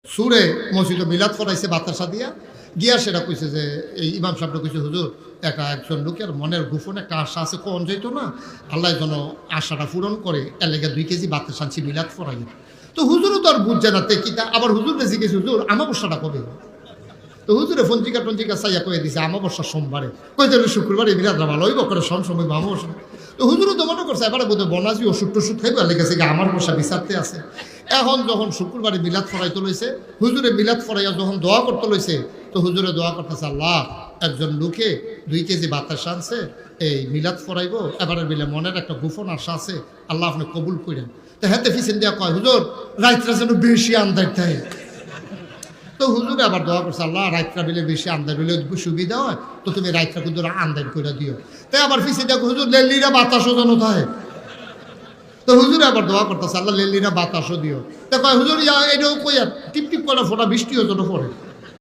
সুরে মসজিদে মিলাদ ফরাইছে বাতাসা দিয়া গিয়া সেটা কইছে যে এই ইমাম সাহেবটা কইছে হুজুর একজন লোকের মনের গোপন একটা আশা আছে কোন যাইতো না আল্লাহ যেন আশাটা পূরণ করে এর লেগে 2 কেজি বাতাস আনছি মিলাদ ফরাই। তো হুজুরও তো আর বুঝছে না তে কিতা আবার হুজুর বেশি গেছে হুজুর আমাবস্যাটা কবে? তো হুজুরে পঞ্জিকা চাইয়া কয়ে দিছে আমাবস্যা সোমবারে, কইতে শুক্রবারে মিলাদরা ভালো হইব করে সময় আমাবস্যা। তো হুজুরও তো মনে করছে এবারে বোধহয় বনাজি ওষুধ টষুধ খাইব লেগেছে আমার বসা বিচারতে আছে। এখন যখন শুক্রবারে মিলাদ ফরাইতে লইছে হুজুরে মিলাদ ফরাইয়া যখন দোয়া করতে লইছে তো হুজুরে দোয়া করতেছে আল্লাহ একজন লোকে 2 কেজি বাতাস আনছে এই মিলাদ ফরাইব এবারে মিলে মনের একটা গোপন আশা আছে আল্লাহ আপনি কবুল করেন। তো হাতে ফিসেন দিয়া কয় হুজুর রাইতরা যেন বেশি আন্দাজ থাকে। তো হুজুরে আবার দোয়া করছে আল্লাহ রাইতরা মিলে বেশি আন্দাজ হলে সুবিধা হয় তো তুমি রাইতরা কিন্তু আন্দাজ করে দিও। তাই আবার ফিসে দেখো হুজুর লেলিরা বাতাসও যেন থাকে। তো হুজুরে আবার দোয়া করতেছে আল্লাহ লেলিরা বাতাসও দিও। তো কয় হুজুর এটাও কইয়া টিপ টিপ করে ফোটা বৃষ্টিও যেন পড়ে।